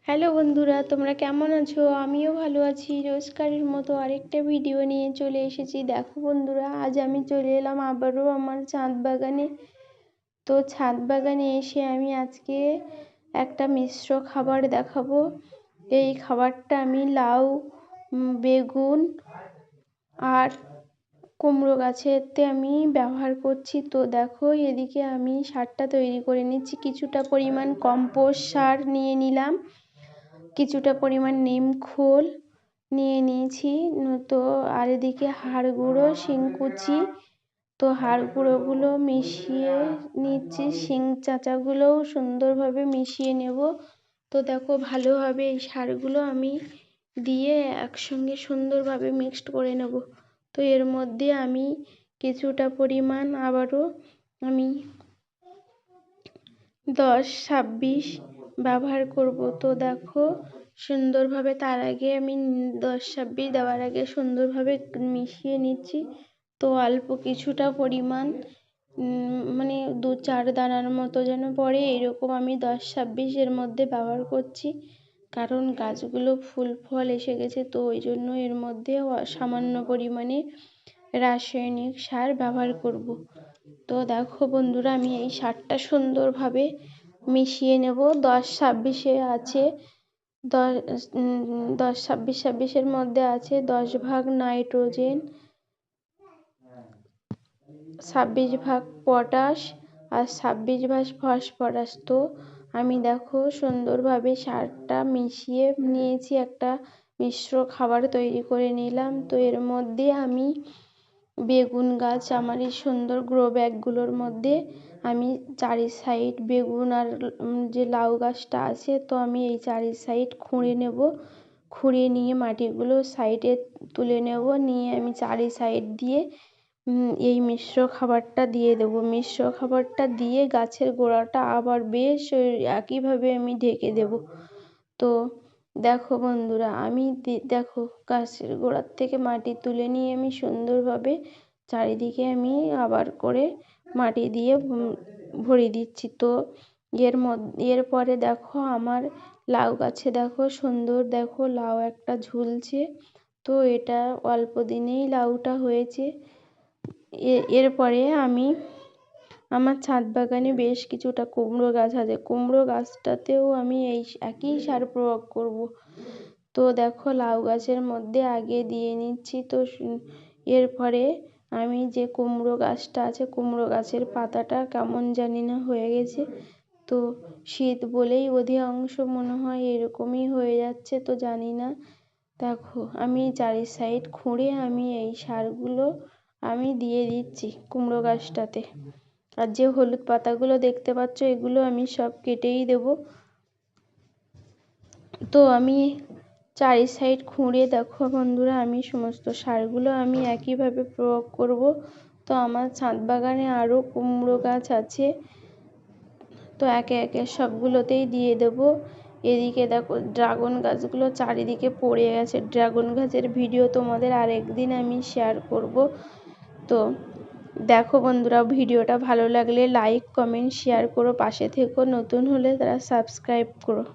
Hello বন্ধুরা, তোমরা কেমন আছো? আমিও ভালো আছি। রোজকারের মতো আরেকটা ভিডিও নিয়ে চলে এসেছি। দেখো বন্ধুরা, আজ আমি চলে এলাম আবারও আমার ছাদ বাগানে। তো ছাদ বাগানে এসে আমি আজকে একটা মিশ্র খাবার দেখাবো। এই খাবারটা আমি লাউ, বেগুন আর কুমড়ো গাছেতে আমি ব্যবহার করছি। তো দেখো, এদিকে আমি সারটা তৈরি করে নিচ্ছি। কিছুটা পরিমাণ কম্পোস্ট সার নিয়ে নিলাম, কিছুটা পরিমাণ নিম খোল নিয়ে নিয়েছি। তো আর এদিকে হাড় গুঁড়ো, শিংকুচি। তো হাড় গুঁড়োগুলো মিশিয়ে নিচ্ছি, শিং চাচাগুলোও সুন্দরভাবে মিশিয়ে নেব। তো দেখো, ভালোভাবে এই সারগুলো আমি দিয়ে একসঙ্গে সুন্দরভাবে মিক্সড করে নেব। তো এর মধ্যে আমি কিছুটা পরিমাণ আবারও আমি 10-26 ব্যবহার করব। তো দেখো, সুন্দরভাবে তার আগে আমি 10-26 দেওয়ার আগে সুন্দরভাবে মিশিয়ে নিচ্ছি। তো অল্প কিছুটা পরিমাণ মানে 2-4 দানার মতো যেন পড়ে, এরকম আমি 10-26 এর মধ্যে ব্যবহার করছি। কারণ গাছগুলো ফুল ফল এসে গেছে, তো ওই জন্য এর মধ্যে সামান্য পরিমাণে রাসায়নিক সার ব্যবহার করব। তো দেখো বন্ধুরা, আমি এই সারটা সুন্দরভাবে মিশিয়ে নেব। 10-26 আছে 10-26-26 মধ্যে আছে 10 ভাগ নাইট্রোজেন, 26 ভাগ পটাশ আর 26 ভাগ ফসফরাস। তো আমি দেখো সুন্দরভাবে সারটা মিশিয়ে নিয়েছি, একটা মিশ্র খাবার তৈরি করে নিলাম। তো এর মধ্যে আমি বেগুন গাছ, আমার এই সুন্দর গ্রো ব্যাগগুলোর মধ্যে আমি চারি সাইড বেগুন আর যে লাউ গাছটা আছে, তো আমি এই চারি সাইড খুঁড়ে নেব। খুঁড়ে নিয়ে মাটিগুলো সাইডে তুলে নেব, নিয়ে আমি চারি সাইড দিয়ে এই মিশ্র খাবারটা দিয়ে দেবো। মিশ্র খাবারটা দিয়ে গাছের গোড়াটা আবার বেশ একইভাবে আমি ঢেকে দেব। তো দেখো বন্ধুরা, আমি দেখো গাছের গোড়ার থেকে মাটি তুলে নিয়ে আমি সুন্দরভাবে চারিদিকে আমি আবার করে মাটি দিয়ে ভরিয়ে দিচ্ছি। তো এরপরে দেখো আমার লাউ গাছে দেখো সুন্দর, দেখো লাউ একটা ঝুলছে। তো এটা অল্প দিনেই লাউটা হয়েছে। এরপরে আমি আমার ছাদ বাগানে বেশ কিছুটা কুমড়ো গাছ আছে, কুমড়ো গাছটাতেও আমি এই একই সার প্রয়োগ করব। তো দেখো, লাউ গাছের মধ্যে আগে দিয়ে নিচ্ছি। তো এরপরে আমি যে কুমড়ো গাছটা আছে, কুমড়ো গাছের পাতাটা কেমন জানি না হয়ে গেছে। তো শীত বলেই অধিকাংশ মনে হয় এরকমই হয়ে যাচ্ছে, তো জানি না। দেখো, আমি চারি সাইড খুঁড়ে আমি এই সারগুলো আমি দিয়ে দিচ্ছি কুমড়ো গাছটাতে। আর যে হলুদ পাতাগুলো দেখতে পাচ্ছ, এগুলো আমি সব কেটেই দেব। তো আমি চারি সাইড খুঁড়ে দেখো বন্ধুরা, আমি সমস্ত সারগুলো আমি একইভাবে প্রয়োগ করব। তো আমার ছাদ বাগানে আরও কুমড়ো গাছ আছে, তো একে একে সবগুলোতেই দিয়ে দেব। এদিকে দেখো, ড্রাগন গাছগুলো চারিদিকে পড়ে গেছে। ড্রাগন গাছের ভিডিও তোমাদের আরেকদিন আমি শেয়ার করব। তো দেখো বন্ধুরা, ভিডিওটা ভালো লাগলে লাইক, কমেন্ট, শেয়ার করো, পাশে থেকো। নতুন হলে তারা সাবস্ক্রাইব করো।